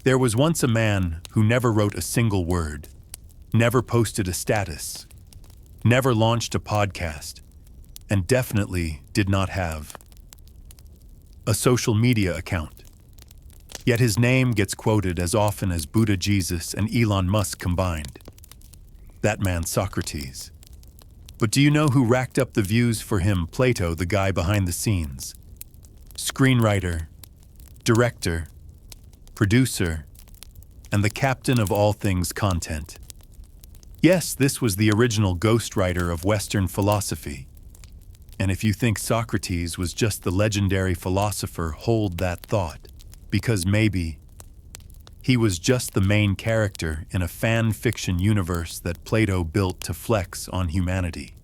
There was once a man who never wrote a single word, never posted a status, never launched a podcast, and definitely did not have a social media account. Yet his name gets quoted as often as Buddha, Jesus, and Elon Musk combined. That man, Socrates. But do you know who racked up the views for him? Plato, the guy behind the scenes. Screenwriter, director, producer, and the captain of all things content. Yes, this was the original ghostwriter of Western philosophy. And if you think Socrates was just the legendary philosopher, hold that thought, because maybe he was just the main character in a fan fiction universe that Plato built to flex on humanity.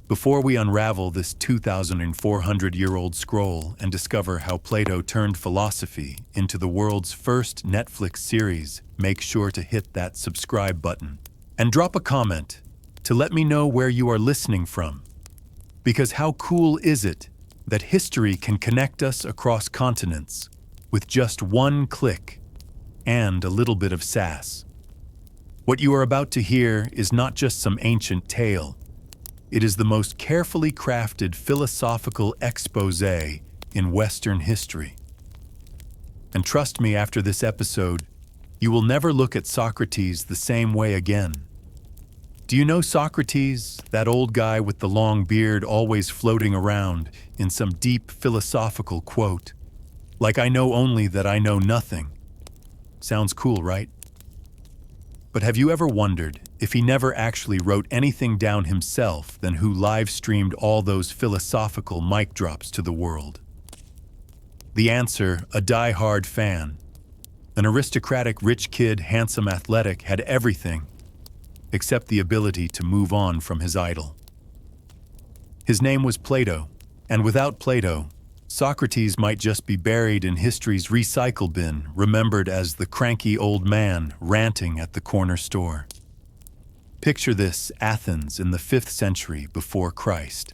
Before we unravel this 2,400-year-old scroll and discover how Plato turned philosophy into the world's first Netflix series, make sure to hit that subscribe button and drop a comment to let me know where you are listening from. Because how cool is it that history can connect us across continents with just one click and a little bit of sass? What you are about to hear is not just some ancient tale. It is the most carefully crafted philosophical exposé in Western history. And trust me, after this episode, you will never look at Socrates the same way again. Do you know Socrates, that old guy with the long beard always floating around in some deep philosophical quote? Like I know only that I know nothing. Sounds cool, right? But have you ever wondered if he never actually wrote anything down himself, then who live-streamed all those philosophical mic drops to the world? The answer, a die-hard fan. An aristocratic rich kid, handsome, athletic, had everything except the ability to move on from his idol. His name was Plato, and without Plato, Socrates might just be buried in history's recycle bin, remembered as the cranky old man ranting at the corner store. Picture this: Athens in the 5th century before Christ.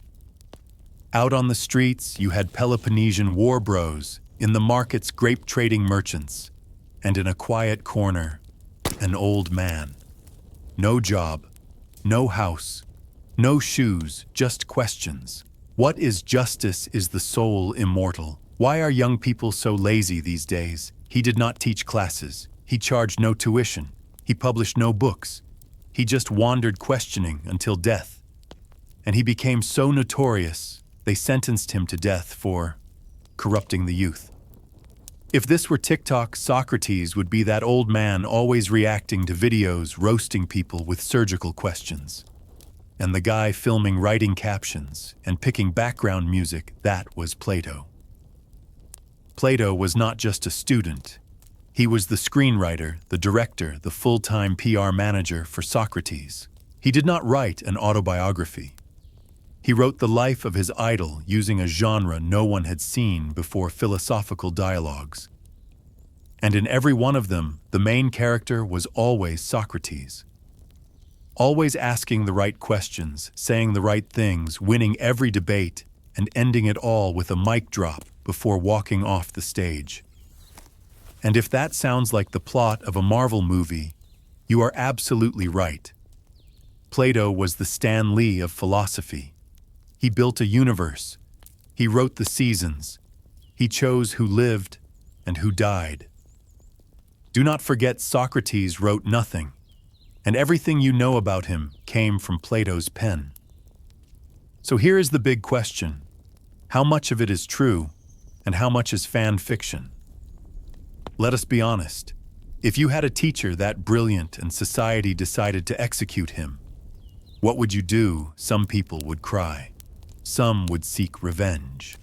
Out on the streets, you had Peloponnesian war bros, in the markets, grape-trading merchants, and in a quiet corner, an old man. No job, no house, no shoes, just questions. What is justice? Is the soul immortal? Why are young people so lazy these days? He did not teach classes. He charged no tuition. He published no books. He just wandered questioning until death. And he became so notorious, they sentenced him to death for corrupting the youth. If this were TikTok, Socrates would be that old man always reacting to videos, roasting people with surgical questions. And the guy filming, writing captions, and picking background music, that was Plato. Plato was not just a student. He was the screenwriter, the director, the full-time PR manager for Socrates. He did not write an autobiography. He wrote the life of his idol using a genre no one had seen before: philosophical dialogues. And in every one of them, the main character was always Socrates. Always asking the right questions, saying the right things, winning every debate, and ending it all with a mic drop before walking off the stage. And if that sounds like the plot of a Marvel movie, you are absolutely right. Plato was the Stan Lee of philosophy. He built a universe. He wrote the seasons. He chose who lived and who died. Do not forget, Socrates wrote nothing, and everything you know about him came from Plato's pen. So here is the big question: how much of it is true, and how much is fan fiction? Let us be honest. If you had a teacher that brilliant and society decided to execute him, what would you do? Some people would cry. Some would seek revenge.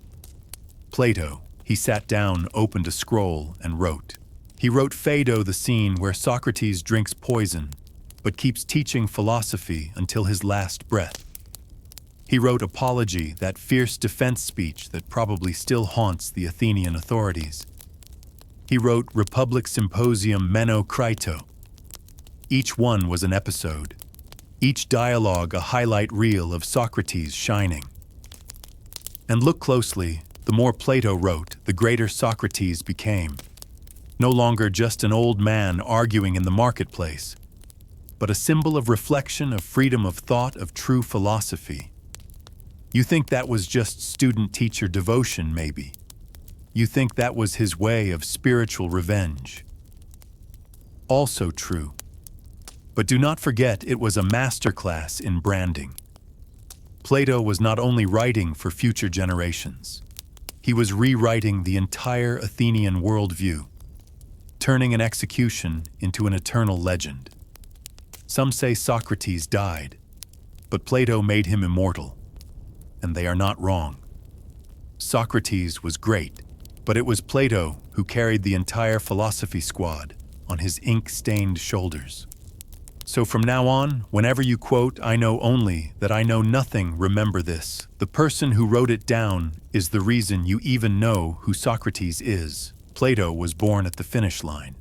Plato, he sat down, opened a scroll, and wrote. He wrote Phaedo, the scene where Socrates drinks poison, but keeps teaching philosophy until his last breath. He wrote Apology, that fierce defense speech that probably still haunts the Athenian authorities. He wrote Republic Symposium Meno Crito. Each one was an episode, each dialogue a highlight reel of Socrates shining. And look closely, the more Plato wrote, the greater Socrates became. no longer just an old man arguing in the marketplace, but a symbol of reflection, of freedom of thought, of true philosophy. You think that was just student-teacher devotion, maybe. You think that was his way of spiritual revenge. Also true. But do not forget it was a masterclass in branding. Plato was not only writing for future generations. He was rewriting the entire Athenian worldview, turning an execution into an eternal legend. Some say Socrates died, but Plato made him immortal. And they are not wrong. Socrates was great, but it was Plato who carried the entire philosophy squad on his ink-stained shoulders. So from now on, whenever you quote, "I know only that I know nothing," remember this. The person who wrote it down is the reason you even know who Socrates is. Plato was born at the finish line.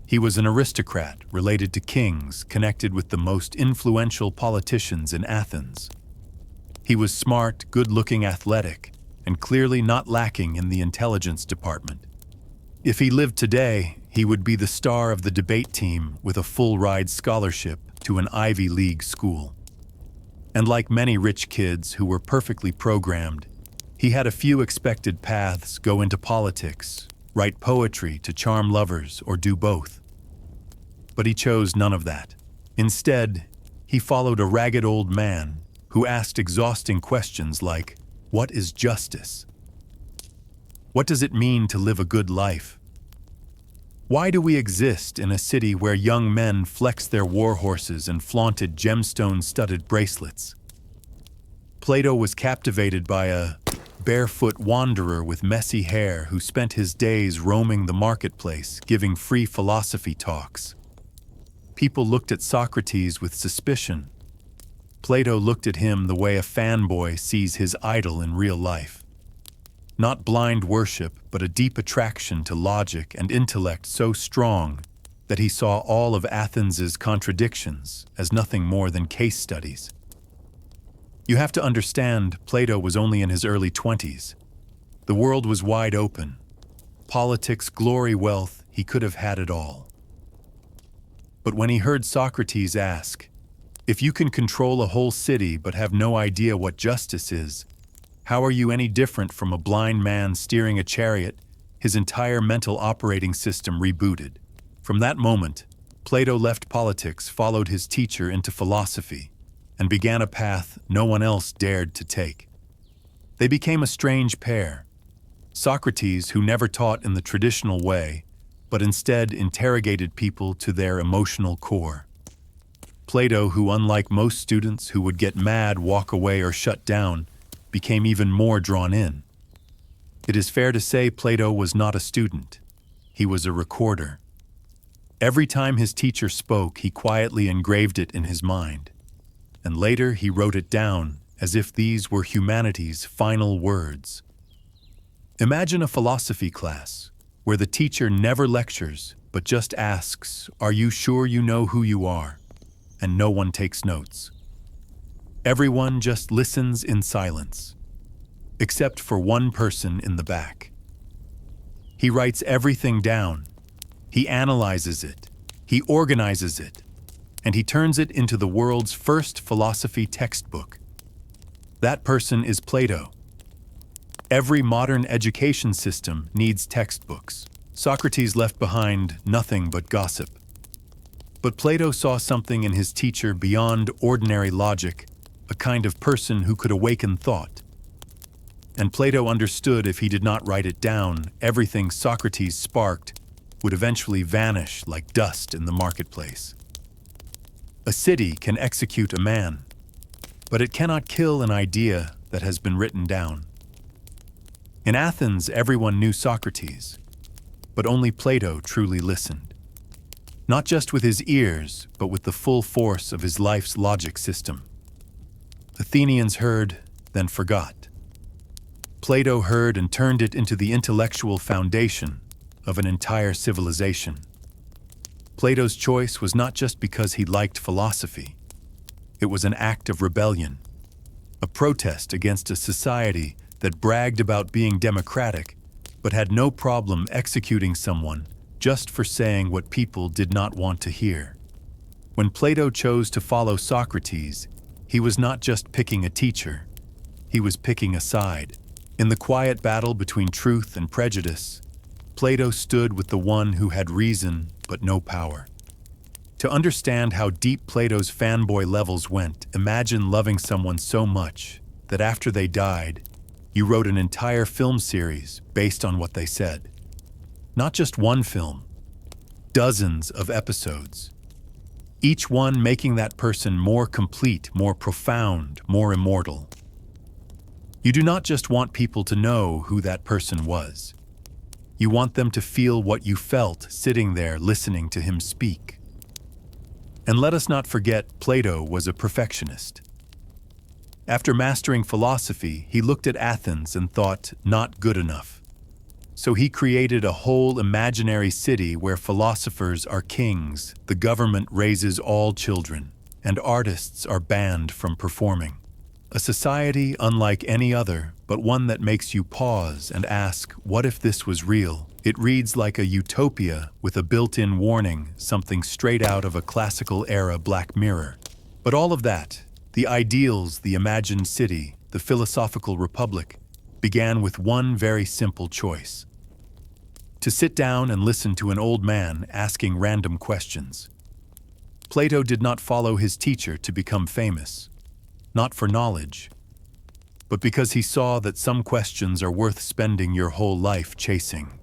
He was an aristocrat related to kings, connected with the most influential politicians in Athens. He was smart, good-looking, athletic, and clearly not lacking in the intelligence department. If he lived today, he would be the star of the debate team with a full-ride scholarship to an Ivy League school. And like many rich kids who were perfectly programmed, he had a few expected paths: go into politics, write poetry to charm lovers, or do both. But he chose none of that. Instead, he followed a ragged old man who asked exhausting questions like, what is justice? What does it mean to live a good life? Why do we exist in a city where young men flexed their war horses and flaunted gemstone-studded bracelets? Plato was captivated by a barefoot wanderer with messy hair who spent his days roaming the marketplace, giving free philosophy talks. People looked at Socrates with suspicion. Plato looked at him the way a fanboy sees his idol in real life. Not blind worship, but a deep attraction to logic and intellect so strong that he saw all of Athens's contradictions as nothing more than case studies. You have to understand, Plato was only in his early 20s. The world was wide open. Politics, glory, wealth, he could have had it all. But when he heard Socrates ask, "If you can control a whole city but have no idea what justice is, how are you any different from a blind man steering a chariot?" his entire mental operating system rebooted. From that moment, Plato left politics, followed his teacher into philosophy, and began a path no one else dared to take. They became a strange pair. Socrates, who never taught in the traditional way, but instead interrogated people to their emotional core. Plato, who unlike most students who would get mad, walk away, or shut down, became even more drawn in. It is fair to say Plato was not a student. He was a recorder. Every time his teacher spoke, he quietly engraved it in his mind. And later he wrote it down as if these were humanity's final words. Imagine a philosophy class where the teacher never lectures but just asks, "Are you sure you know who you are?" And no one takes notes. Everyone just listens in silence, except for one person in the back. He writes everything down. He analyzes it. He organizes it. And he turns it into the world's first philosophy textbook. That person is Plato. Every modern education system needs textbooks. Socrates left behind nothing but gossip. But Plato saw something in his teacher beyond ordinary logic, a kind of person who could awaken thought. And Plato understood if he did not write it down, everything Socrates sparked would eventually vanish like dust in the marketplace. A city can execute a man, but it cannot kill an idea that has been written down. In Athens, everyone knew Socrates, but only Plato truly listened. Not just with his ears, but with the full force of his life's logic system. Athenians heard, then forgot. Plato heard and turned it into the intellectual foundation of an entire civilization. Plato's choice was not just because he liked philosophy. It was an act of rebellion, a protest against a society that bragged about being democratic, but had no problem executing someone just for saying what people did not want to hear. When Plato chose to follow Socrates, he was not just picking a teacher, he was picking a side. In the quiet battle between truth and prejudice, Plato stood with the one who had reason but no power. To understand how deep Plato's fanboy levels went, imagine loving someone so much that after they died, you wrote an entire film series based on what they said. Not just one film, dozens of episodes. Each one making that person more complete, more profound, more immortal. You do not just want people to know who that person was. You want them to feel what you felt sitting there listening to him speak. And let us not forget, Plato was a perfectionist. After mastering philosophy, he looked at Athens and thought, not good enough. So he created a whole imaginary city where philosophers are kings, the government raises all children, and artists are banned from performing. A society unlike any other, but one that makes you pause and ask, what if this was real? It reads like a utopia with a built-in warning, something straight out of a classical era Black Mirror. But all of that, the ideals, the imagined city, the philosophical republic, began with one very simple choice: to sit down and listen to an old man asking random questions. Plato did not follow his teacher to become famous, not for knowledge, but because he saw that some questions are worth spending your whole life chasing.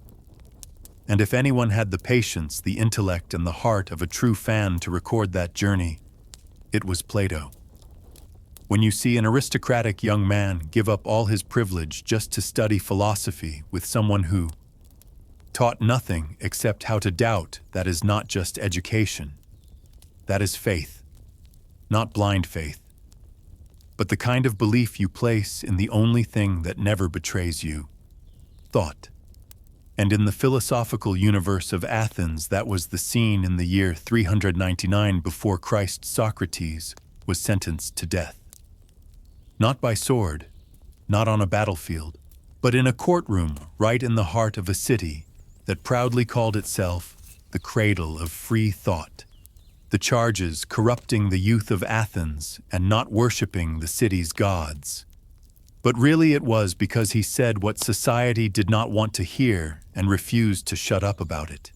And if anyone had the patience, the intellect, and the heart of a true fan to record that journey, it was Plato. When you see an aristocratic young man give up all his privilege just to study philosophy with someone who taught nothing except how to doubt, that is not just education. That is faith, not blind faith, but the kind of belief you place in the only thing that never betrays you, thought. And in the philosophical universe of Athens, that was the scene in the year 399 before Christ. Socrates was sentenced to death. Not by sword, not on a battlefield, but in a courtroom right in the heart of a city that proudly called itself the cradle of free thought. The charges corrupting the youth of Athens and not worshiping the city's gods. But really it was because he said what society did not want to hear and refused to shut up about it.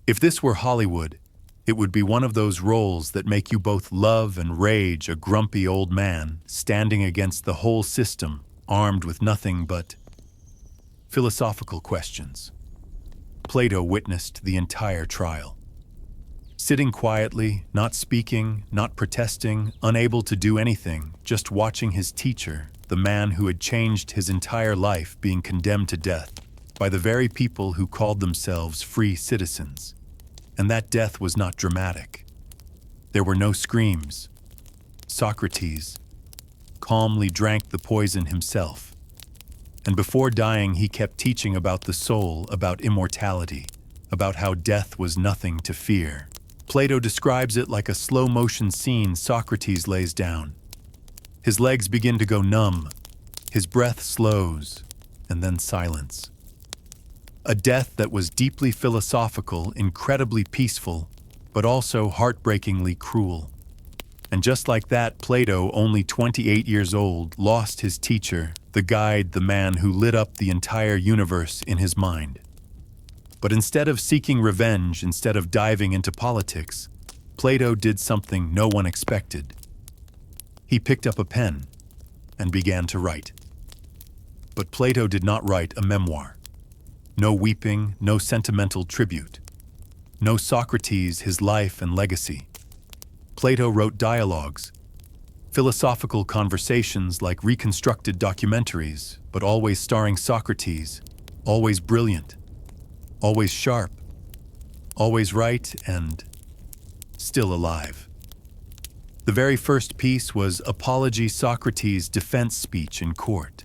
If this were Hollywood, it would be one of those roles that make you both love and rage a grumpy old man standing against the whole system, armed with nothing but philosophical questions. Plato witnessed the entire trial. Sitting quietly, not speaking, not protesting, unable to do anything, just watching his teacher, the man who had changed his entire life, being condemned to death by the very people who called themselves free citizens. And that death was not dramatic. There were no screams. Socrates calmly drank the poison himself. And before dying, he kept teaching about the soul, about immortality, about how death was nothing to fear. Plato describes it like a slow-motion scene. Socrates lays down. His legs begin to go numb. His breath slows, and then silence. A death that was deeply philosophical, incredibly peaceful, but also heartbreakingly cruel. And just like that, Plato, only 28 years old, lost his teacher, the guide, the man who lit up the entire universe in his mind. But instead of seeking revenge, instead of diving into politics, Plato did something no one expected. He picked up a pen and began to write. But Plato did not write a memoir. No weeping, no sentimental tribute. No Socrates, his life and legacy. Plato wrote dialogues, philosophical conversations like reconstructed documentaries, but always starring Socrates, always brilliant, always sharp, always right, and still alive. The very first piece was Apology, Socrates' defense speech in court.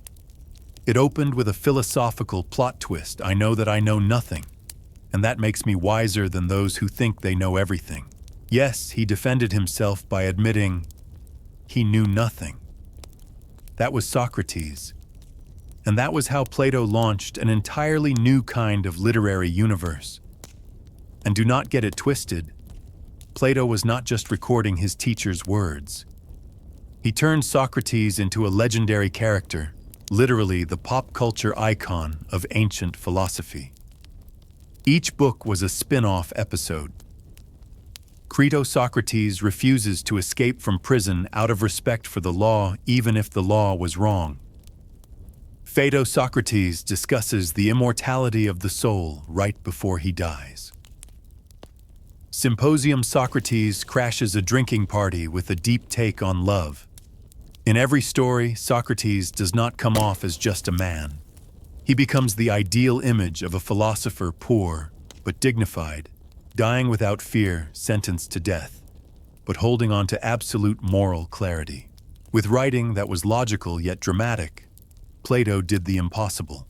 It opened with a philosophical plot twist: I know that I know nothing, and that makes me wiser than those who think they know everything. Yes, he defended himself by admitting he knew nothing. That was Socrates. And that was how Plato launched an entirely new kind of literary universe. And do not get it twisted, Plato was not just recording his teacher's words. He turned Socrates into a legendary character, literally the pop culture icon of ancient philosophy. Each book was a spin-off episode. Crito Socrates refuses to escape from prison out of respect for the law, even if the law was wrong. Phaedo Socrates discusses the immortality of the soul right before he dies. Symposium Socrates crashes a drinking party with a deep take on love. In every story, Socrates does not come off as just a man. He becomes the ideal image of a philosopher, poor but dignified, dying without fear, sentenced to death, but holding on to absolute moral clarity. With writing that was logical yet dramatic, Plato did the impossible.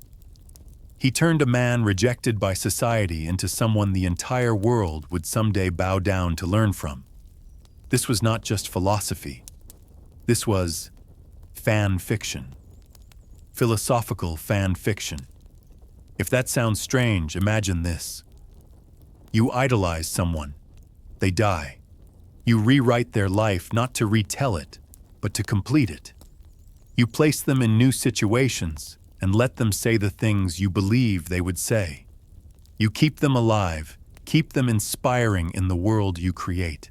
He turned a man rejected by society into someone the entire world would someday bow down to learn from. This was not just philosophy. This was fan fiction. Philosophical fan fiction. If that sounds strange, imagine this. You idolize someone. They die. You rewrite their life not to retell it, but to complete it. You place them in new situations and let them say the things you believe they would say. You keep them alive, keep them inspiring in the world you create.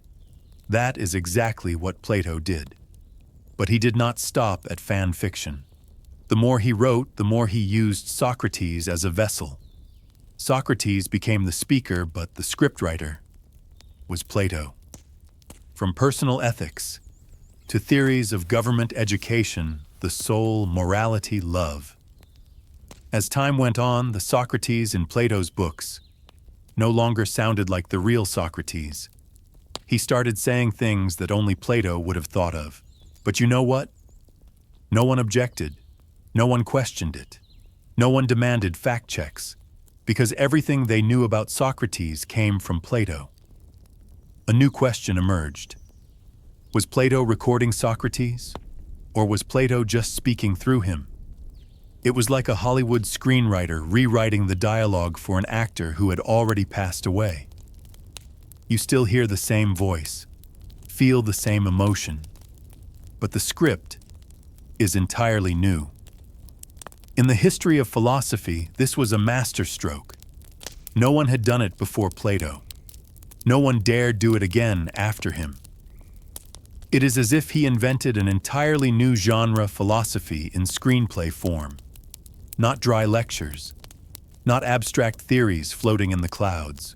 That is exactly what Plato did. But he did not stop at fan fiction. The more he wrote, the more he used Socrates as a vessel. Socrates became the speaker, but the scriptwriter was Plato. From personal ethics to theories of government education, the soul, morality, love. As time went on, the Socrates in Plato's books no longer sounded like the real Socrates. He started saying things that only Plato would have thought of. But you know what? No one objected. No one questioned it. No one demanded fact checks, because everything they knew about Socrates came from Plato. A new question emerged. Was Plato recording Socrates? Or was Plato just speaking through him? It was like a Hollywood screenwriter rewriting the dialogue for an actor who had already passed away. You still hear the same voice, feel the same emotion, but the script is entirely new. In the history of philosophy, this was a masterstroke. No one had done it before Plato. No one dared do it again after him. It is as if he invented an entirely new genre philosophy in screenplay form. Not dry lectures, not abstract theories floating in the clouds,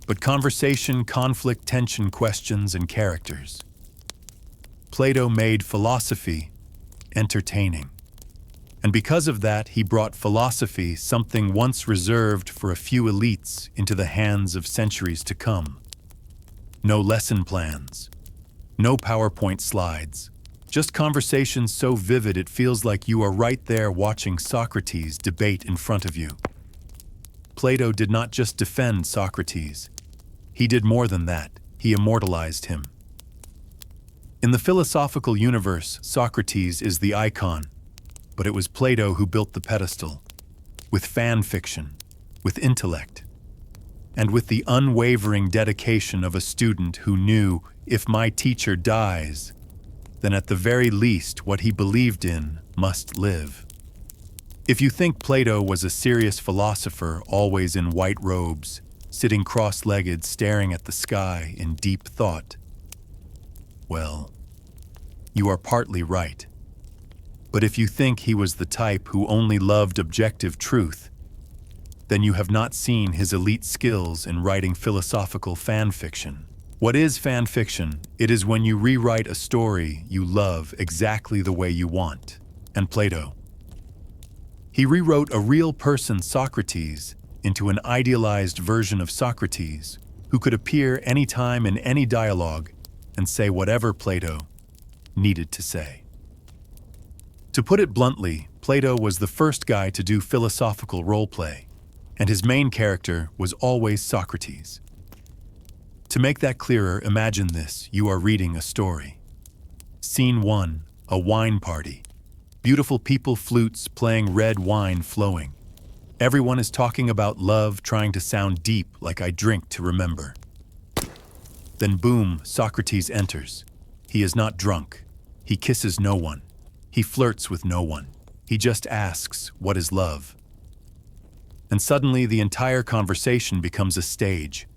but conversation, conflict, tension, questions, and characters. Plato made philosophy entertaining. And because of that, he brought philosophy, something once reserved for a few elites, into the hands of centuries to come. No lesson plans, no PowerPoint slides, just conversations so vivid it feels like you are right there watching Socrates debate in front of you. Plato did not just defend Socrates. He did more than that. He immortalized him. In the philosophical universe, Socrates is the icon, but it was Plato who built the pedestal, with fan fiction, with intellect, and with the unwavering dedication of a student who knew, if my teacher dies, then at the very least what he believed in must live. If you think Plato was a serious philosopher, always in white robes, sitting cross-legged staring at the sky in deep thought, well, you are partly right. But if you think he was the type who only loved objective truth, then you have not seen his elite skills in writing philosophical fan fiction. What is fan fiction? It is when you rewrite a story you love exactly the way you want. And Plato. He rewrote a real person, Socrates, into an idealized version of Socrates, who could appear anytime in any dialogue and say whatever Plato needed to say. To put it bluntly, Plato was the first guy to do philosophical role-play, and his main character was always Socrates. To make that clearer, imagine this: you are reading a story. Scene 1, a wine party. Beautiful people, flutes playing, red wine flowing. Everyone is talking about love, trying to sound deep like I drink to remember. Then boom, Socrates enters. He is not drunk. He kisses no one. He flirts with no one. He just asks, what is love? And suddenly the entire conversation becomes a stage.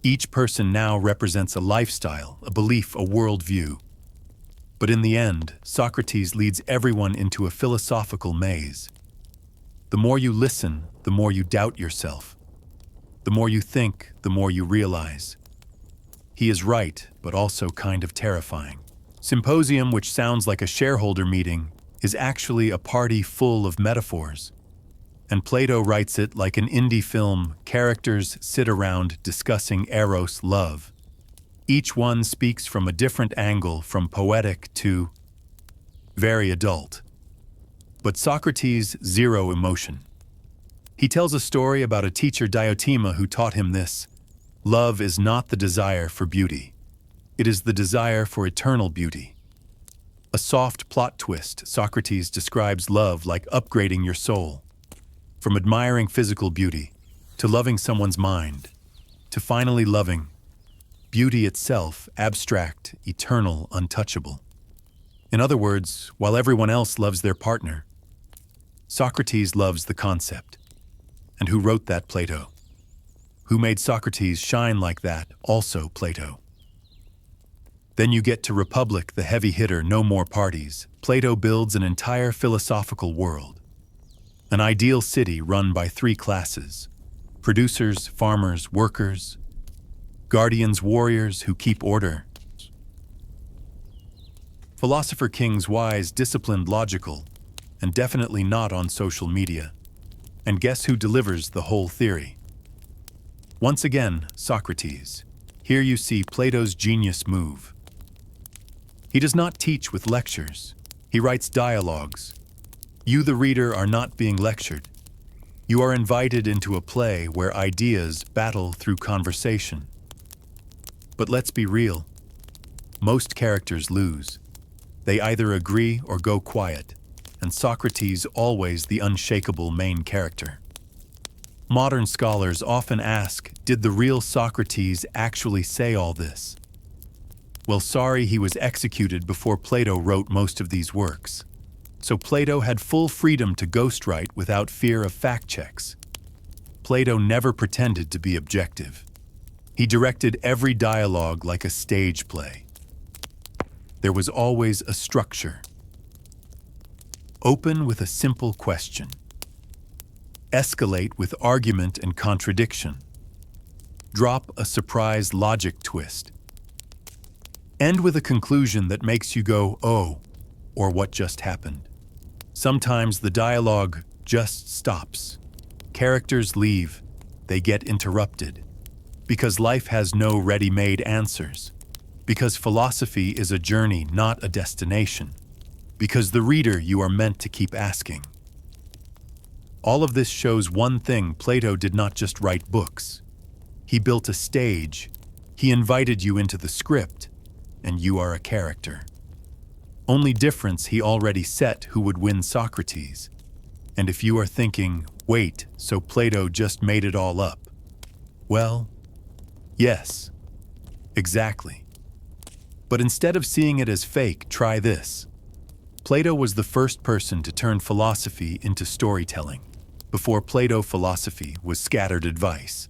Each person now represents a lifestyle, a belief, a worldview. But in the end, Socrates leads everyone into a philosophical maze. The more you listen, the more you doubt yourself. The more you think, the more you realize. He is right, but also kind of terrifying. Symposium, which sounds like a shareholder meeting, is actually a party full of metaphors. And Plato writes it like an indie film. Characters sit around discussing eros, love. Each one speaks from a different angle, from poetic to very adult. But Socrates, zero emotion. He tells a story about a teacher, Diotima, who taught him this: love is not the desire for beauty. It is the desire for eternal beauty. A soft plot twist, Socrates describes love like upgrading your soul. From admiring physical beauty, to loving someone's mind, to finally loving beauty itself, abstract, eternal, untouchable. In other words, while everyone else loves their partner, Socrates loves the concept. And who wrote that? Plato. Who made Socrates shine like that? Also Plato. Then you get to Republic, the heavy hitter, no more parties. Plato builds an entire philosophical world. An ideal city run by three classes: producers, farmers, workers, guardians, warriors who keep order, philosopher kings, wise, disciplined, logical, and definitely not on social media. And guess who delivers the whole theory? Once again, Socrates. Here you see Plato's genius move. He does not teach with lectures. He writes dialogues. You, the reader, are not being lectured. You are invited into a play where ideas battle through conversation. But let's be real. Most characters lose. They either agree or go quiet, and Socrates always the unshakable main character. Modern scholars often ask, did the real Socrates actually say all this? Well, sorry, he was executed before Plato wrote most of these works. So Plato had full freedom to ghostwrite without fear of fact checks. Plato never pretended to be objective. He directed every dialogue like a stage play. There was always a structure. Open with a simple question. Escalate with argument and contradiction. Drop a surprise logic twist. End with a conclusion that makes you go, oh, or what just happened. Sometimes the dialogue just stops. Characters leave. They get interrupted. Because life has no ready-made answers. Because philosophy is a journey, not a destination. Because the reader, you are meant to keep asking. All of this shows one thing: Plato did not just write books. He built a stage. He invited you into the script, and you are a character. Only difference, he already set who would win Socrates. And if you are thinking, wait, so Plato just made it all up? Well, yes, exactly. But instead of seeing it as fake, try this. Plato was the first person to turn philosophy into storytelling. Before Plato, philosophy was scattered advice.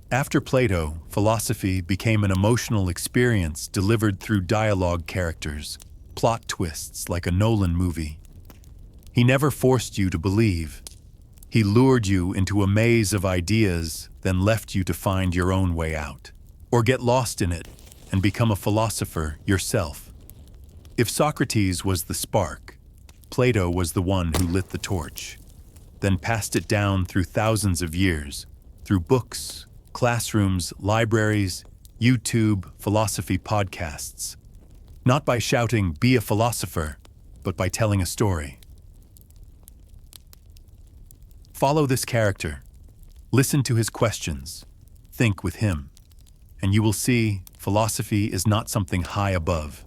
After Plato, philosophy became an emotional experience delivered through dialogue, characters, plot twists like a Nolan movie. He never forced you to believe. He lured you into a maze of ideas, then left you to find your own way out, or get lost in it and become a philosopher yourself. If Socrates was the spark, Plato was the one who lit the torch, then passed it down through thousands of years, through books, classrooms, libraries, YouTube, philosophy podcasts. Not by shouting, be a philosopher, but by telling a story. Follow this character. Listen to his questions. Think with him. And you will see philosophy is not something high above.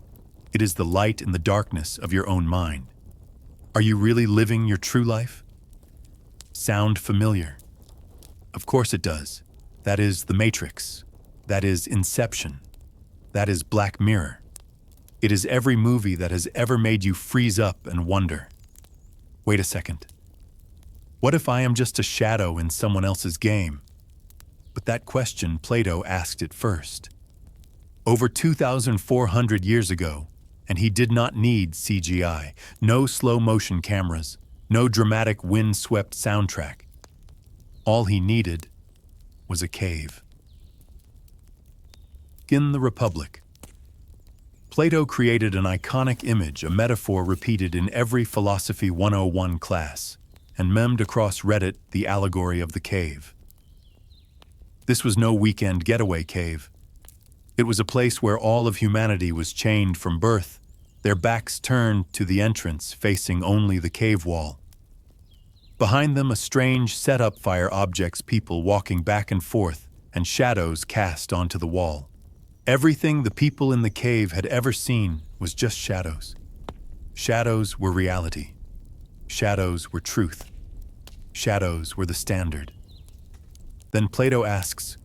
It is the light in the darkness of your own mind. Are you really living your true life? Sound familiar? Of course it does. That is The Matrix. That is Inception. That is Black Mirror. It is every movie that has ever made you freeze up and wonder. Wait a second. What if I am just a shadow in someone else's game? But that question, Plato asked it first. Over 2,400 years ago, and he did not need CGI, no slow-motion cameras, no dramatic wind-swept soundtrack. All he needed was a cave. In the Republic, Plato created an iconic image, a metaphor repeated in every Philosophy 101 class, and memed across Reddit the allegory of the cave. This was no weekend getaway cave. It was a place where all of humanity was chained from birth, their backs turned to the entrance, facing only the cave wall. Behind them, a strange set-up fire objects, people walking back and forth, and shadows cast onto the wall. Everything the people in the cave had ever seen was just shadows. Shadows were reality. Shadows were truth. Shadows were the standard. Then Plato asks,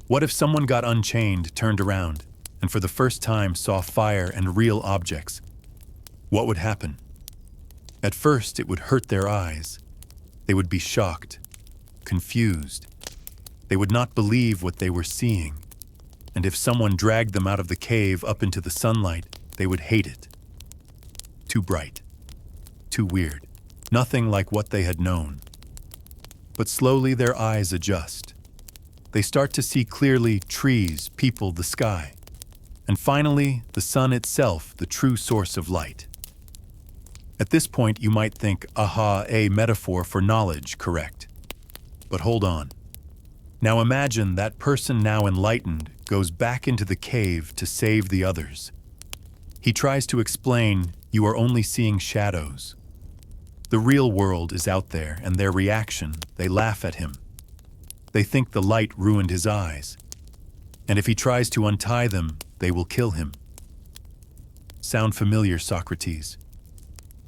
what if someone got unchained, turned around, and for the first time saw fire and real objects? What would happen? At first, it would hurt their eyes. They would be shocked, confused. They would not believe what they were seeing. And if someone dragged them out of the cave up into the sunlight, they would hate it. Too bright. Too weird. Nothing like what they had known. But slowly their eyes adjust. They start to see clearly trees, people, the sky. And finally, the sun itself, the true source of light. At this point, you might think, aha, a metaphor for knowledge, correct? But hold on. Now imagine that person, now enlightened, goes back into the cave to save the others. He tries to explain, you are only seeing shadows. The real world is out there, and their reaction, they laugh at him. They think the light ruined his eyes. And if he tries to untie them, they will kill him. Sound familiar, Socrates?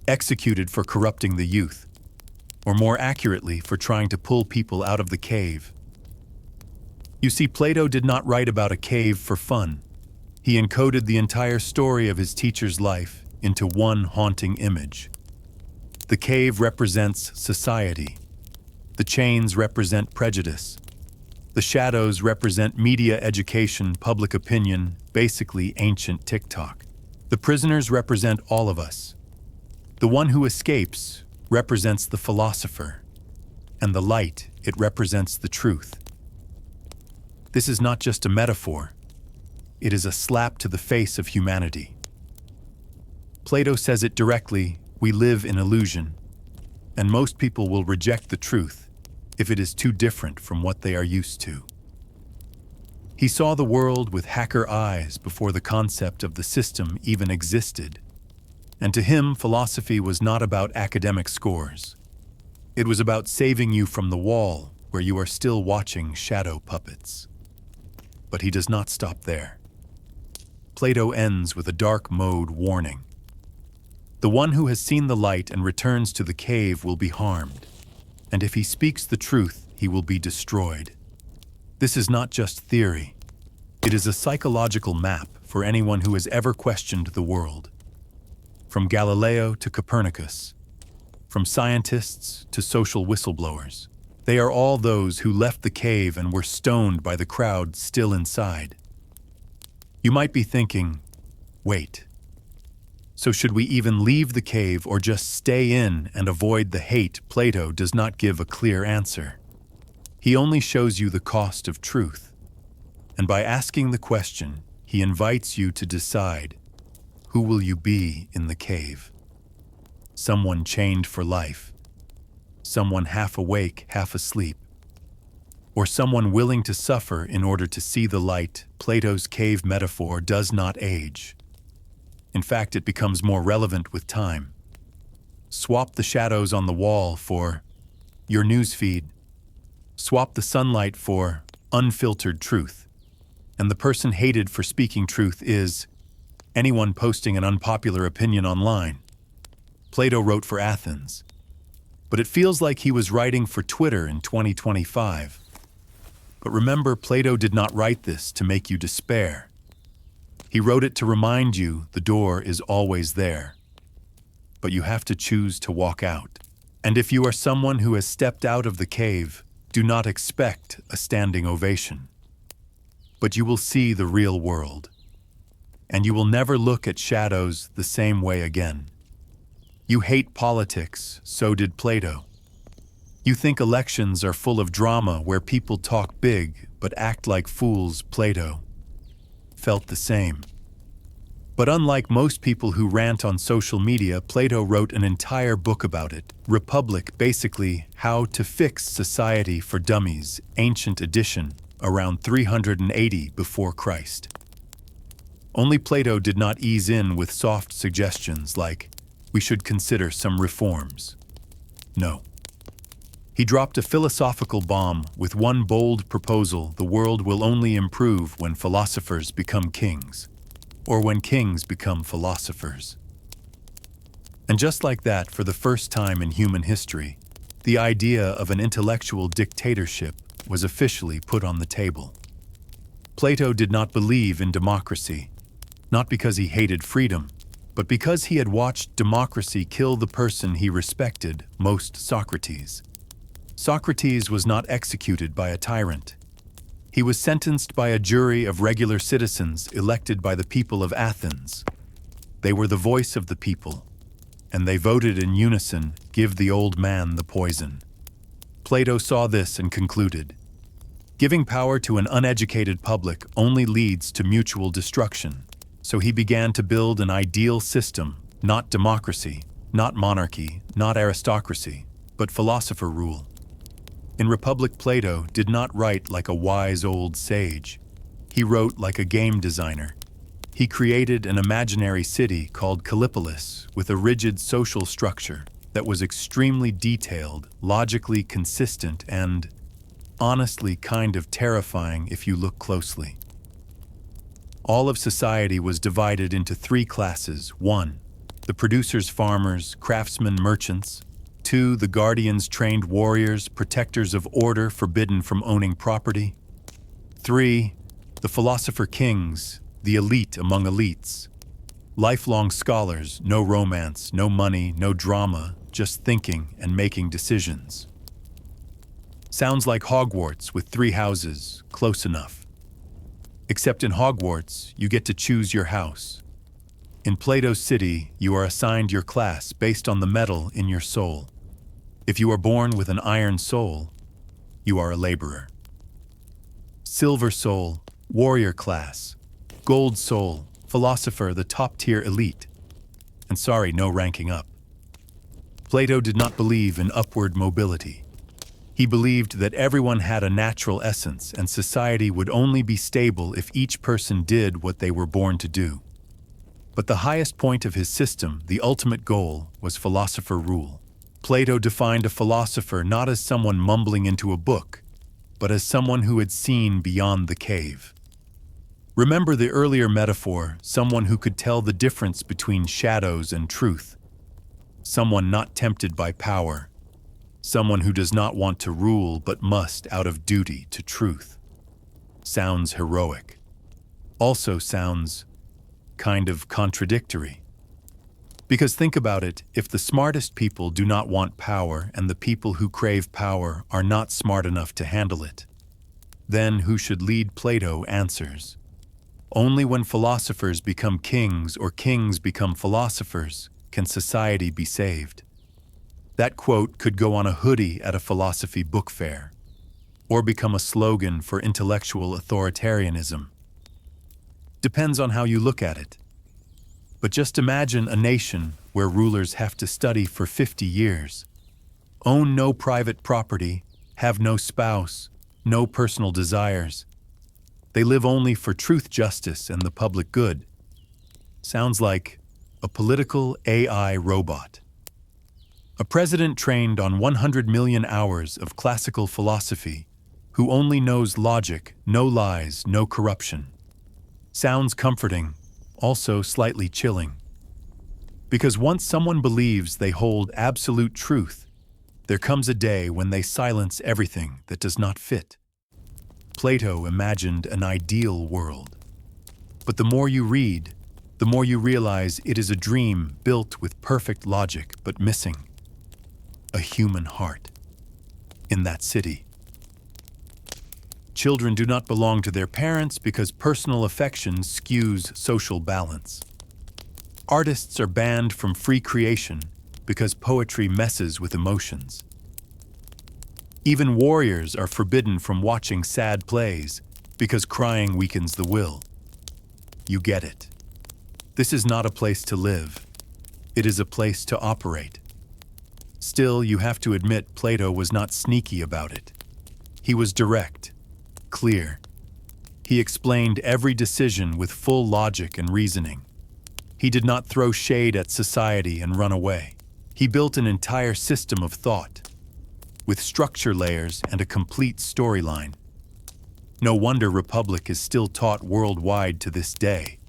Executed for corrupting the youth, or more accurately, for trying to pull people out of the cave. You see, Plato did not write about a cave for fun. He encoded the entire story of his teacher's life into one haunting image. The cave represents society. The chains represent prejudice. The shadows represent media education, public opinion, basically ancient TikTok. The prisoners represent all of us. The one who escapes represents the philosopher, and the light, it represents the truth. This is not just a metaphor. It is a slap to the face of humanity. Plato says it directly, we live in illusion, and most people will reject the truth if it is too different from what they are used to. He saw the world with hacker eyes before the concept of the system even existed. And to him, philosophy was not about academic scores. It was about saving you from the wall where you are still watching shadow puppets. But he does not stop there. Plato ends with a dark mode warning. The one who has seen the light and returns to the cave will be harmed. And if he speaks the truth, he will be destroyed. This is not just theory. It is a psychological map for anyone who has ever questioned the world. From Galileo to Copernicus, from scientists to social whistleblowers, they are all those who left the cave and were stoned by the crowd still inside. You might be thinking, wait, so should we even leave the cave or just stay in and avoid the hate? Plato does not give a clear answer. He only shows you the cost of truth. And by asking the question, he invites you to decide, who will you be in the cave? Someone chained for life? Someone half awake, half asleep? Or someone willing to suffer in order to see the light? Plato's cave metaphor does not age. In fact, it becomes more relevant with time. Swap the shadows on the wall for your newsfeed. Swap the sunlight for unfiltered truth. And the person hated for speaking truth is anyone posting an unpopular opinion online. Plato wrote for Athens. But it feels like he was writing for Twitter in 2025. But remember, Plato did not write this to make you despair. He wrote it to remind you the door is always there. But you have to choose to walk out. And if you are someone who has stepped out of the cave, do not expect a standing ovation. But you will see the real world. And you will never look at shadows the same way again. You hate politics, so did Plato. You think elections are full of drama where people talk big but act like fools. Plato felt the same. But unlike most people who rant on social media, Plato wrote an entire book about it. Republic, basically, How to Fix Society for Dummies, ancient edition, around 380 before Christ. Only Plato did not ease in with soft suggestions like, we should consider some reforms. No. He dropped a philosophical bomb with one bold proposal: the world will only improve when philosophers become kings, or when kings become philosophers. And just like that, for the first time in human history, the idea of an intellectual dictatorship was officially put on the table. Plato did not believe in democracy, not because he hated freedom, but because he had watched democracy kill the person he respected most: Socrates. Socrates was not executed by a tyrant. He was sentenced by a jury of regular citizens elected by the people of Athens. They were the voice of the people, and they voted in unison, give the old man the poison. Plato saw this and concluded, giving power to an uneducated public only leads to mutual destruction. So he began to build an ideal system, not democracy, not monarchy, not aristocracy, but philosopher rule. In Republic, Plato did not write like a wise old sage. He wrote like a game designer. He created an imaginary city called Callipolis with a rigid social structure that was extremely detailed, logically consistent, and honestly kind of terrifying if you look closely. All of society was divided into three classes. 1. The producers, farmers, craftsmen, merchants. 2. The guardians, trained warriors, protectors of order, forbidden from owning property. 3. The philosopher kings, the elite among elites. Lifelong scholars, no romance, no money, no drama, just thinking and making decisions. Sounds like Hogwarts with 3 houses, close enough. Except in Hogwarts, you get to choose your house. In Plato's city, you are assigned your class based on the metal in your soul. If you are born with an iron soul, you are a laborer. Silver soul, warrior class. Gold soul, philosopher, the top-tier elite. And sorry, no ranking up. Plato did not believe in upward mobility. He believed that everyone had a natural essence and society would only be stable if each person did what they were born to do. But the highest point of his system, the ultimate goal, was philosopher rule. Plato defined a philosopher not as someone mumbling into a book, but as someone who had seen beyond the cave. Remember the earlier metaphor, someone who could tell the difference between shadows and truth. Someone not tempted by power. Someone who does not want to rule but must out of duty to truth. Sounds heroic. Also sounds kind of contradictory. Because think about it, if the smartest people do not want power and the people who crave power are not smart enough to handle it, then who should lead? Plato answers. Only when philosophers become kings or kings become philosophers can society be saved. That quote could go on a hoodie at a philosophy book fair, or become a slogan for intellectual authoritarianism. Depends on how you look at it. But just imagine a nation where rulers have to study for 50 years, own no private property, have no spouse, no personal desires. They live only for truth, justice, and the public good. Sounds like a political AI robot. A president trained on 100 million hours of classical philosophy, who only knows logic, no lies, no corruption. Sounds comforting, also slightly chilling. Because once someone believes they hold absolute truth, there comes a day when they silence everything that does not fit. Plato imagined an ideal world. But the more you read, the more you realize it is a dream built with perfect logic but missing a human heart. In that city, children do not belong to their parents because personal affection skews social balance. Artists are banned from free creation because poetry messes with emotions. Even warriors are forbidden from watching sad plays because crying weakens the will. You get it. This is not a place to live. It is a place to operate. Still, you have to admit Plato was not sneaky about it. He was direct, clear. He explained every decision with full logic and reasoning. He did not throw shade at society and run away. He built an entire system of thought, with structure layers and a complete storyline. No wonder Republic is still taught worldwide to this day.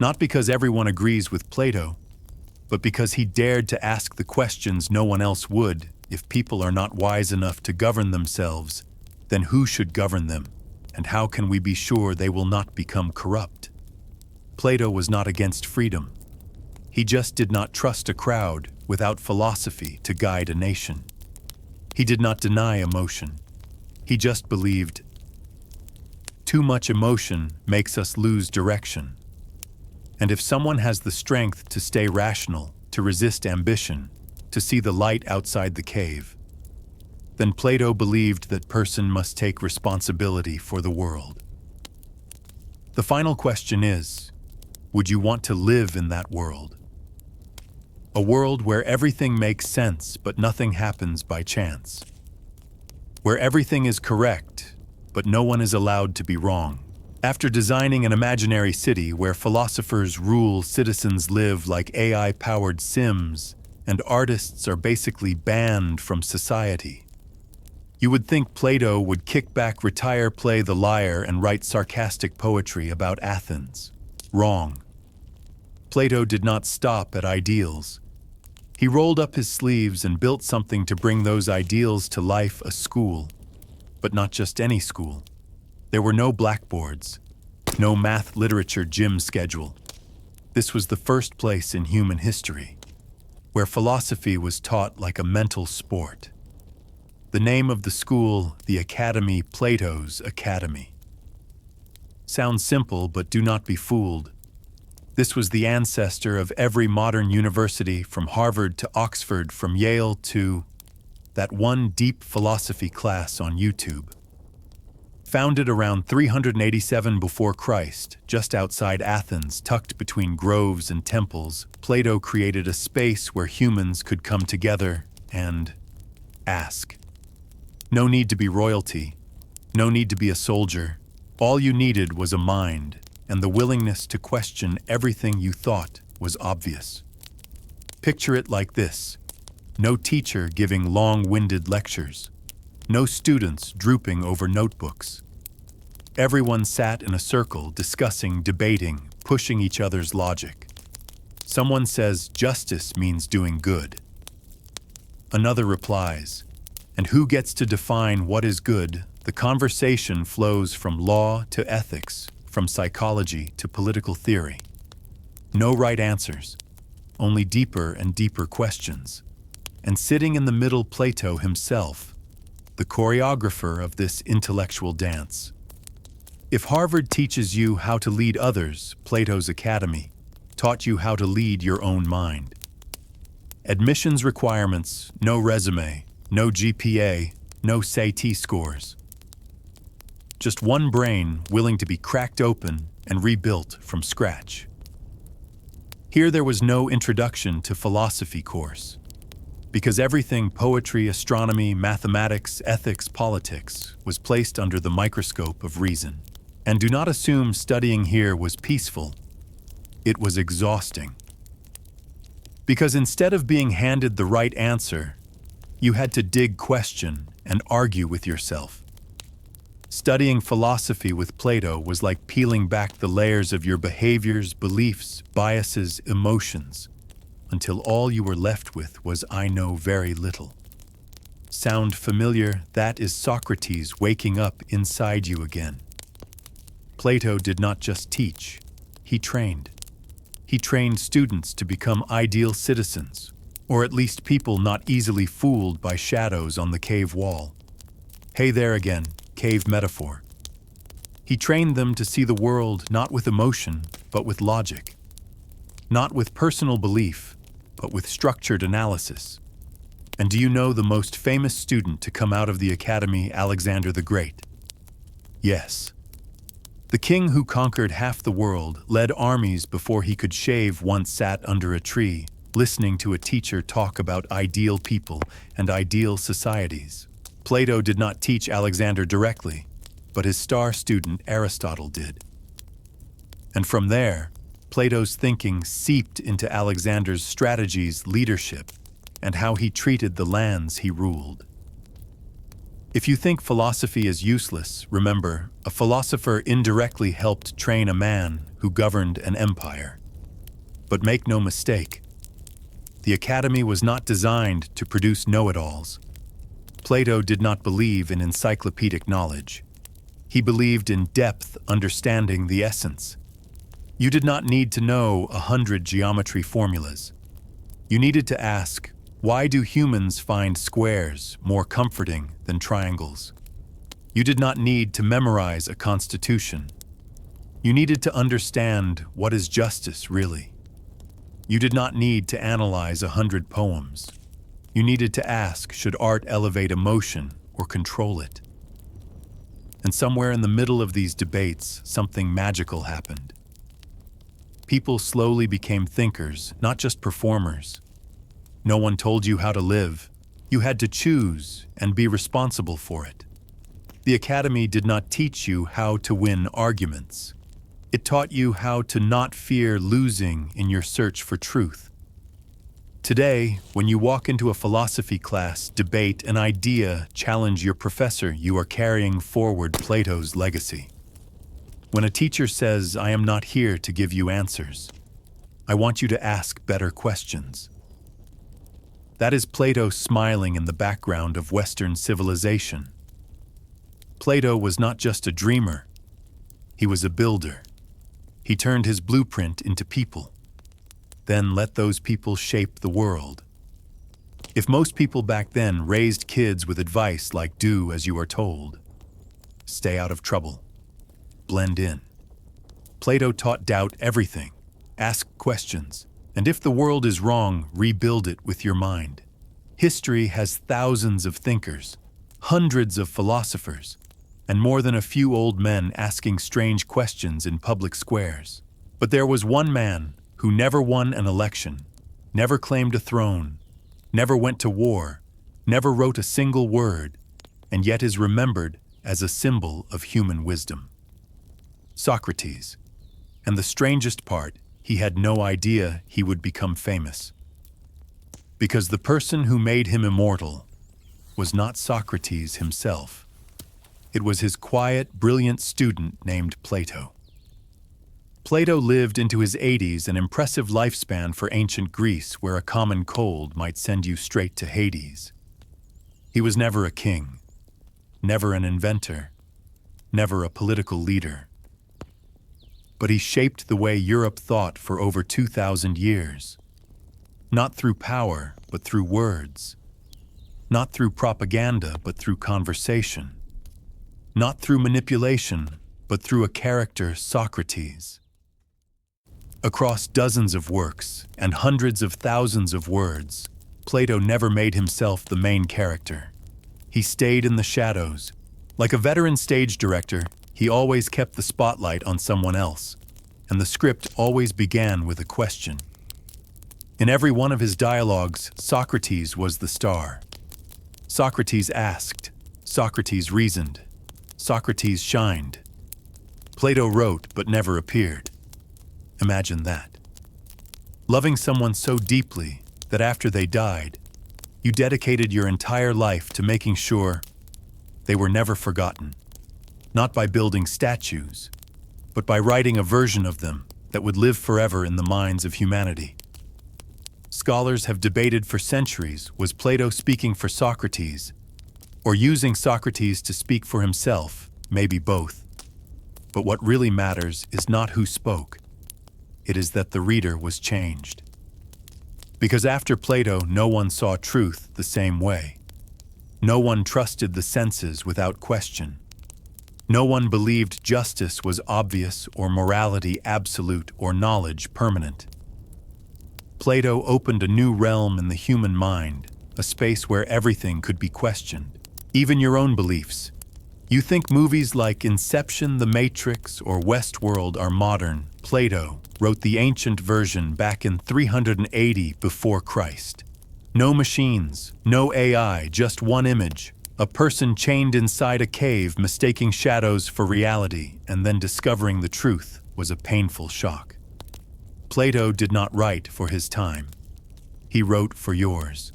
Not because everyone agrees with Plato, but because he dared to ask the questions no one else would. If people are not wise enough to govern themselves, then who should govern them, and how can we be sure they will not become corrupt? Plato was not against freedom. He just did not trust a crowd without philosophy to guide a nation. He did not deny emotion. He just believed too much emotion makes us lose direction. And if someone has the strength to stay rational, to resist ambition, to see the light outside the cave, then Plato believed that person must take responsibility for the world. The final question is, would you want to live in that world? A world where everything makes sense but nothing happens by chance. Where everything is correct, but no one is allowed to be wrong. After designing an imaginary city where philosophers rule, citizens live like AI-powered Sims, and artists are basically banned from society, you would think Plato would kick back, retire, play the lyre, and write sarcastic poetry about Athens. Wrong. Plato did not stop at ideals. He rolled up his sleeves and built something to bring those ideals to life, a school. But not just any school. There were no blackboards, no math literature gym schedule. This was the first place in human history where philosophy was taught like a mental sport. The name of the school, the Academy, Plato's Academy. Sounds simple, but do not be fooled. This was the ancestor of every modern university, from Harvard to Oxford, from Yale to that one deep philosophy class on YouTube. Founded around 387 before Christ, just outside Athens, tucked between groves and temples, Plato created a space where humans could come together and ask. No need to be royalty, no need to be a soldier. All you needed was a mind, and the willingness to question everything you thought was obvious. Picture it like this: no teacher giving long-winded lectures, no students drooping over notebooks. Everyone sat in a circle, discussing, debating, pushing each other's logic. Someone says justice means doing good. Another replies, and who gets to define what is good? The conversation flows from law to ethics, from psychology to political theory. No right answers, only deeper and deeper questions. And sitting in the middle, Plato himself, the choreographer of this intellectual dance. If Harvard teaches you how to lead others, Plato's Academy taught you how to lead your own mind. Admissions requirements, no resume, no GPA, no SAT scores. Just one brain willing to be cracked open and rebuilt from scratch. Here there was no introduction to philosophy course, because everything poetry, astronomy, mathematics, ethics, politics was placed under the microscope of reason. And do not assume studying here was peaceful. It was exhausting. Because instead of being handed the right answer, you had to dig, question, and argue with yourself. Studying philosophy with Plato was like peeling back the layers of your behaviors, beliefs, biases, emotions. until all you were left with was "I know very little." Sound familiar? That is Socrates waking up inside you again. Plato did not just teach, he trained. He trained students to become ideal citizens, or at least people not easily fooled by shadows on the cave wall. Hey there again, cave metaphor. He trained them to see the world not with emotion, but with logic. Not with personal belief, but with structured analysis. And do you know the most famous student to come out of the academy, Alexander the Great? Yes. The king who conquered half the world, led armies before he could shave, once sat under a tree, listening to a teacher talk about ideal people and ideal societies. Plato did not teach Alexander directly, but his star student Aristotle did. And from there, Plato's thinking seeped into Alexander's strategies, leadership, and how he treated the lands he ruled. If you think philosophy is useless, remember, a philosopher indirectly helped train a man who governed an empire. But make no mistake, the academy was not designed to produce know-it-alls. Plato did not believe in encyclopedic knowledge. He believed in depth, understanding the essence. You did not need to know 100 geometry formulas. You needed to ask, why do humans find squares more comforting than triangles? You did not need to memorize a constitution. You needed to understand what is justice really. You did not need to analyze 100 poems. You needed to ask, should art elevate emotion or control it? And somewhere in the middle of these debates, something magical happened. People slowly became thinkers, not just performers. No one told you how to live. You had to choose and be responsible for it. The academy did not teach you how to win arguments. It taught you how to not fear losing in your search for truth. Today, when you walk into a philosophy class, debate an idea, challenge your professor, you are carrying forward Plato's legacy. When a teacher says, "I am not here to give you answers. I want you to ask better questions." That is Plato smiling in the background of Western civilization. Plato was not just a dreamer. He was a builder. He turned his blueprint into people. Then let those people shape the world. If most people back then raised kids with advice like do as you are told, stay out of trouble, blend in. Plato taught doubt everything, ask questions, and if the world is wrong, rebuild it with your mind. History has thousands of thinkers, hundreds of philosophers, and more than a few old men asking strange questions in public squares. But there was one man who never won an election, never claimed a throne, never went to war, never wrote a single word, and yet is remembered as a symbol of human wisdom. Socrates. And the strangest part, he had no idea he would become famous. Because the person who made him immortal was not Socrates himself. It was his quiet, brilliant student named Plato. Plato lived into his 80s, an impressive lifespan for ancient Greece, where a common cold might send you straight to Hades. He was never a king, never an inventor, never a political leader. But he shaped the way Europe thought for over 2,000 years. Not through power, but through words. Not through propaganda, but through conversation. Not through manipulation, but through a character, Socrates. Across dozens of works and hundreds of thousands of words, Plato never made himself the main character. He stayed in the shadows. Like a veteran stage director, he always kept the spotlight on someone else, and the script always began with a question. In every one of his dialogues, Socrates was the star. Socrates asked, Socrates reasoned, Socrates shined. Plato wrote but never appeared. Imagine that. Loving someone so deeply that after they died, you dedicated your entire life to making sure they were never forgotten. Not by building statues, but by writing a version of them that would live forever in the minds of humanity. scholars have debated for centuries, was Plato speaking for Socrates, or using Socrates to speak for himself, maybe both. But what really matters is not who spoke. It is that the reader was changed. Because after Plato, no one saw truth the same way. No one trusted the senses without question. No one believed justice was obvious or morality absolute or knowledge permanent. Plato opened a new realm in the human mind, a space where everything could be questioned, even your own beliefs. You think movies like Inception, The Matrix, or Westworld are modern. Plato wrote the ancient version back in 380 before Christ. No machines, no AI, just one image. A person chained inside a cave, mistaking shadows for reality, and then discovering the truth was a painful shock. Plato did not write for his time. He wrote for yours.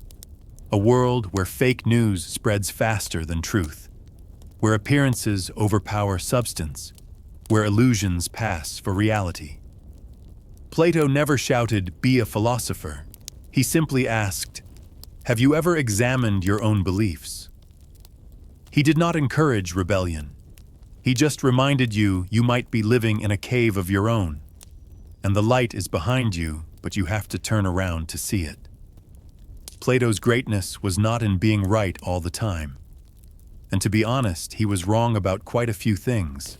A world where fake news spreads faster than truth, where appearances overpower substance, where illusions pass for reality. Plato never shouted, "Be a philosopher." He simply asked, "Have you ever examined your own beliefs?" He did not encourage rebellion. He just reminded you might be living in a cave of your own, and the light is behind you, but you have to turn around to see it. Plato's greatness was not in being right all the time. And to be honest, he was wrong about quite a few things.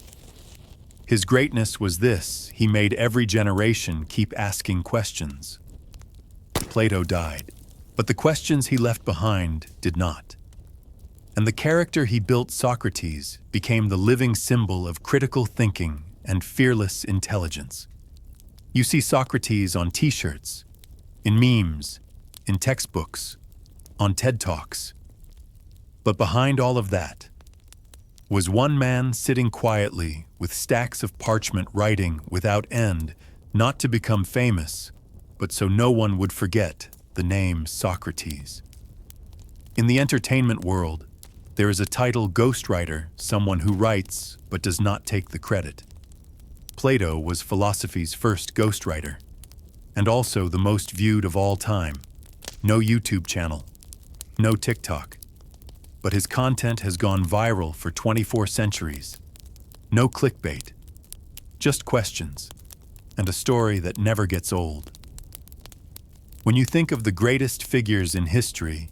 His greatness was this: he made every generation keep asking questions. Plato died, but the questions he left behind did not. And the character he built, Socrates, became the living symbol of critical thinking and fearless intelligence. You see Socrates on t-shirts, in memes, in textbooks, on TED Talks. But behind all of that was one man sitting quietly with stacks of parchment, writing without end, not to become famous, but so no one would forget the name Socrates. In the entertainment world, there is a title, ghostwriter, someone who writes but does not take the credit. Plato was philosophy's first ghostwriter, and also the most viewed of all time. No YouTube channel, no TikTok, but his content has gone viral for 24 centuries. No clickbait, just questions, and a story that never gets old. When you think of the greatest figures in history,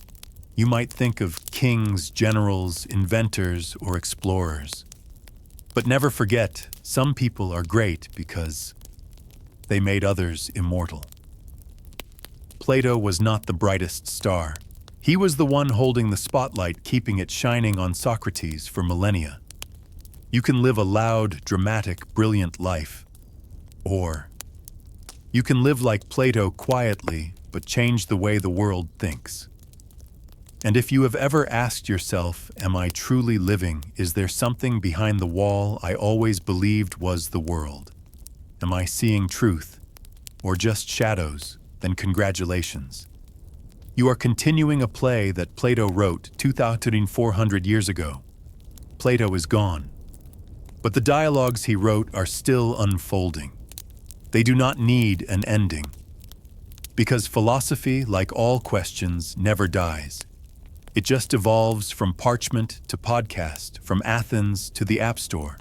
you might think of kings, generals, inventors, or explorers. But never forget, some people are great because they made others immortal. Plato was not the brightest star. He was the one holding the spotlight, keeping it shining on Socrates for millennia. You can live a loud, dramatic, brilliant life. Or you can live like Plato quietly, but change the way the world thinks. And if you have ever asked yourself, am I truly living? Is there something behind the wall I always believed was the world? Am I seeing truth, or just shadows? Then congratulations. You are continuing a play that Plato wrote 2,400 years ago. Plato is gone, but the dialogues he wrote are still unfolding. They do not need an ending, because philosophy, like all questions, never dies. It just evolves from parchment to podcast, from Athens to the App Store.